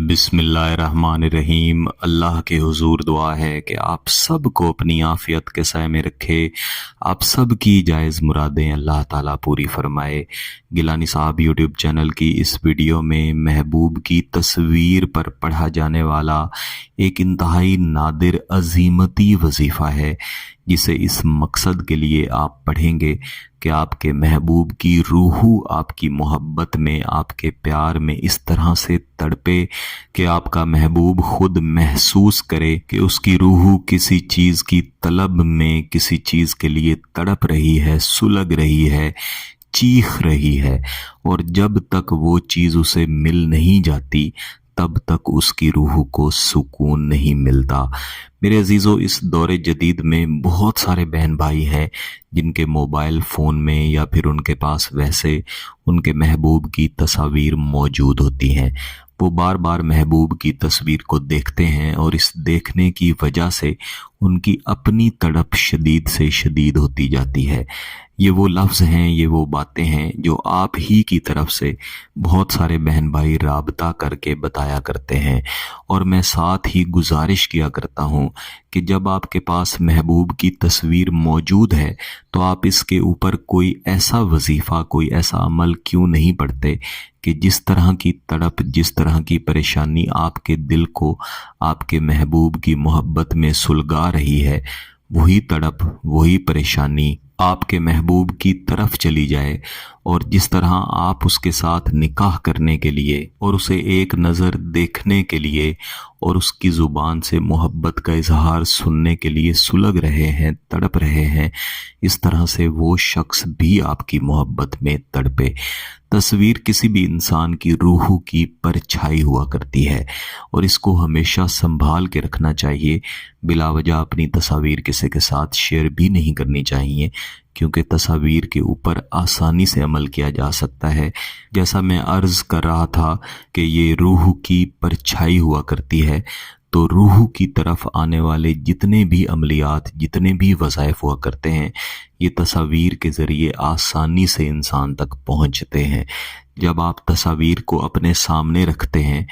बिस्मिल्लाहिर्रहमानिर्रहीम। अल्लाह के हुजूर दुआ है कि आप सब को अपनी आफियत के साए में रखे, आप सब की जायज़ मुरादें अल्लाह ताला पूरी फरमाए। गिलानी साहब यूट्यूब चैनल की इस वीडियो में महबूब की तस्वीर पर पढ़ा जाने वाला एक इंतहाई नादिर अजीमती वजीफ़ा है, जिसे इस मकसद के लिए आप पढ़ेंगे कि आपके महबूब की रूहू आपकी मोहब्बत में, आपके प्यार में इस तरह से तड़पे कि आपका महबूब खुद महसूस करे कि उसकी रूहू किसी चीज़ की तलब में, किसी चीज़ के लिए तड़प रही है, सुलग रही है, चीख रही है। और जब तक वो चीज़ उसे मिल नहीं जाती तब तक उसकी रूह को सुकून नहीं मिलता। मेरे अजीज़ों, इस दौरे जदीद में बहुत सारे बहन भाई हैं जिनके मोबाइल फ़ोन में या फिर उनके पास वैसे उनके महबूब की तस्वीर मौजूद होती हैं। वो बार बार महबूब की तस्वीर को देखते हैं और इस देखने की वजह से उनकी अपनी तड़प शदीद से शदीद होती जाती है। ये वो लफ्ज़ हैं, ये वो बातें हैं जो आप ही की तरफ से बहुत सारे बहन भाई राबता करके बताया करते हैं। और मैं साथ ही गुजारिश किया करता हूँ कि जब आपके पास महबूब की तस्वीर मौजूद है तो आप इसके ऊपर कोई ऐसा वजीफ़ा, कोई ऐसा अमल क्यों नहीं पढ़ते कि जिस तरह की तड़प, जिस तरह की परेशानी आपके दिल को आपके महबूब की मोहब्बत में सुलगा रही है, वही तड़प, वही परेशानी आपके महबूब की तरफ चली जाए। और जिस तरह आप उसके साथ निकाह करने के लिए और उसे एक नज़र देखने के लिए और उसकी ज़ुबान से मोहब्बत का इजहार सुनने के लिए सुलग रहे हैं, तड़प रहे हैं, इस तरह से वो शख्स भी आपकी मोहब्बत में तड़पे। तस्वीर किसी भी इंसान की रूह की परछाई हुआ करती है और इसको हमेशा संभाल के रखना चाहिए। बिलावजह अपनी तस्वीर किसी के साथ शेयर भी नहीं करनी चाहिए, क्योंकि तस्वीर के ऊपर आसानी से अमल किया जा सकता है। जैसा मैं अर्ज़ कर रहा था कि ये रूह की परछाई हुआ करती है, तो रूह की तरफ आने वाले जितने भी अमलियात, जितने भी वज़ाइफ हुआ करते हैं, ये तस्वीर के ज़रिए आसानी से इंसान तक पहुँचते हैं। जब आप तस्वीर को अपने सामने रखते हैं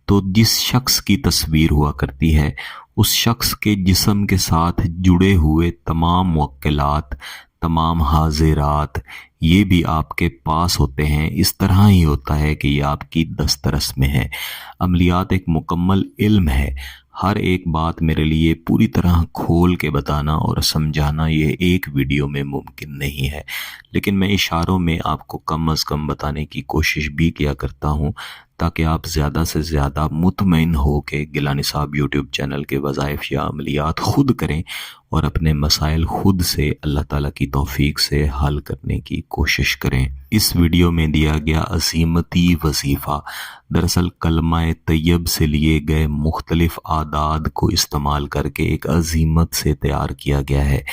तो जिस शख्स की तस्वीर हुआ करती है, उस शख्स के जिस्म के साथ जुड़े हुए तमाम मुवक्किलात, तमाम हाजिरात, ये भी आपके पास होते हैं। इस तरह ही होता है कि ये आपकी दस्तरस में है। अमलियात एक मुकम्मल इल्म है। हर एक बात मेरे लिए पूरी तरह खोल के बताना और समझाना ये एक वीडियो में मुमकिन नहीं है, लेकिन मैं इशारों में आपको कम अज़ कम बताने की कोशिश भी किया करता हूँ, ताकि आप ज़्यादा से ज़्यादा मुतमईन हो के गिलानी साहब यूट्यूब चैनल के वज़ाइफ या अमलियात ख़ुद करें और अपने मसाइल ख़ुद से अल्लाह ताला की तौफ़ीक से हल करने की कोशिश करें। इस वीडियो में दिया गया अज़ीमती वजीफ़ा दरअसल कलमा तैयब से लिए गए मुख्तलिफ़ आदाद को इस्तेमाल करके एक अज़ीमत से तैयार किया गया है।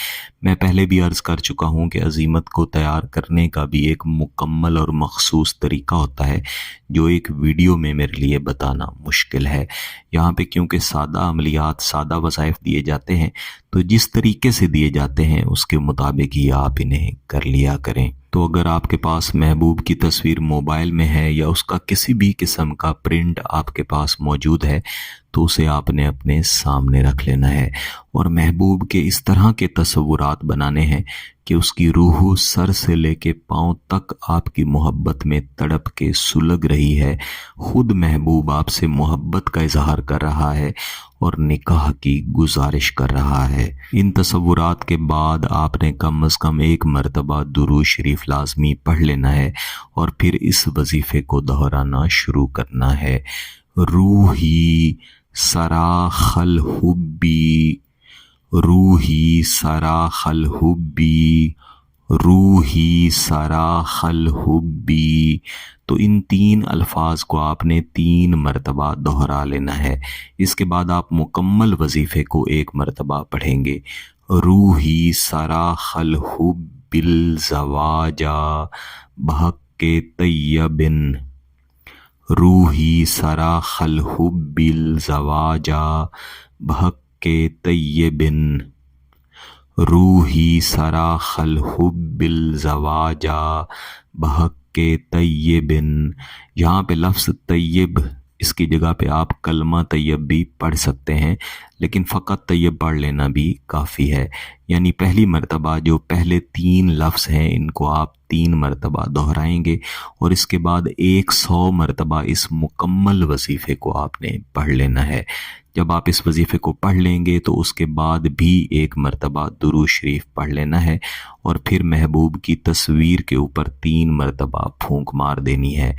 मैं पहले भी अर्ज़ कर चुका हूँ कि अज़ीमत को तैयार करने का भी एक मुकम्मल और मखसूस तरीका होता है, जो एक वीडियो में मेरे लिए बताना मुश्किल है। यहाँ पे क्योंकि सादा अमलियात, सादा वज़ाइफ दिए जाते हैं, तो जिस तरीके से दिए जाते हैं उसके मुताबिक ही आप इन्हें कर लिया करें। तो अगर आपके पास महबूब की तस्वीर मोबाइल में है या उसका किसी भी किस्म का प्रिंट आपके पास मौजूद है, तो उसे आपने अपने सामने रख लेना है और महबूब के इस तरह के तस्वुरात बनाने हैं कि उसकी रूह सर से लेके पाँव तक आपकी मोहब्बत में तड़प के सुलग रही है। खुद महबूब आपसे मोहब्बत का इजहार कर रहा है और निकाह की गुजारिश कर रहा है। इन तस्वुरात के बाद आपने कम अज़ कम एक मरतबा दुरूद शरीफ लाजमी पढ़ लेना है और फिर इस वजीफ़े को दोहराना शुरू करना है। रूही सराखल हुब्बी, रूही सराखल हुब्बी, रूही सराखल हुब्बी। तो इन 3 अल्फाज को आपने 3 मरतबा दोहरा लेना है। इसके बाद आप मुकम्मल वजीफ़े को एक मरतबा पढ़ेंगे। रूही सराखल हुब्बिल ज़वाजा बहक़्क़े तय्यबिन, रूही सराखल हुब्बिल ज़वाजा बहक़्क़े तय्यबिन, रूही सराखल हुब्बिल ज़वाजा बहक़्क़े तय्यबिन। यहाँ पे लफ्ज़ तय्यब اس کی جگہ پہ آپ کلمہ طیب بھی پڑھ سکتے ہیں، لیکن فقط طیب پڑھ لینا بھی کافی ہے۔ یعنی پہلی مرتبہ جو پہلے 3 لفظ ہیں ان کو آپ 3 مرتبہ دہرائیں گے، اور اس کے بعد 100 مرتبہ اس مکمل وظیفے کو آپ نے پڑھ لینا ہے۔ جب آپ اس وظیفے کو پڑھ لیں گے تو اس کے بعد بھی 1 مرتبہ درود شریف پڑھ لینا ہے، اور پھر محبوب کی تصویر کے اوپر 3 مرتبہ پھونک مار دینی ہے۔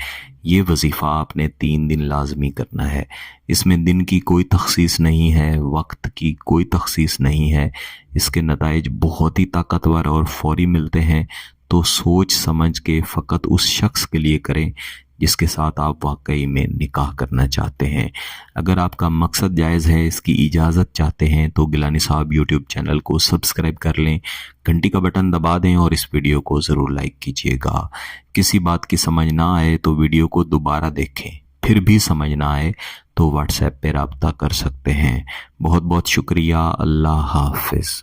یہ وظیفہ آپ نے 3 دن لازمی کرنا ہے۔ اس میں دن کی کوئی تخصیص نہیں ہے، وقت کی کوئی تخصیص نہیں ہے، اس کے نتائج بہت ہی طاقتور اور فوری ملتے ہیں۔ تو سوچ سمجھ کے فقط اس شخص کے لیے کریں جس کے ساتھ آپ واقعی میں نکاح کرنا چاہتے ہیں۔ اگر آپ کا مقصد جائز ہے، اس کی اجازت چاہتے ہیں، تو گیلانی صاحب یوٹیوب چینل کو سبسکرائب کر لیں، گھنٹی کا بٹن دبا دیں اور اس ویڈیو کو ضرور لائک کیجیے گا۔ کسی بات کی سمجھ نہ آئے تو ویڈیو کو دوبارہ دیکھیں، پھر بھی سمجھ نہ آئے تو واٹس ایپ پہ رابطہ کر سکتے ہیں۔ بہت بہت شکریہ۔ اللہ حافظ۔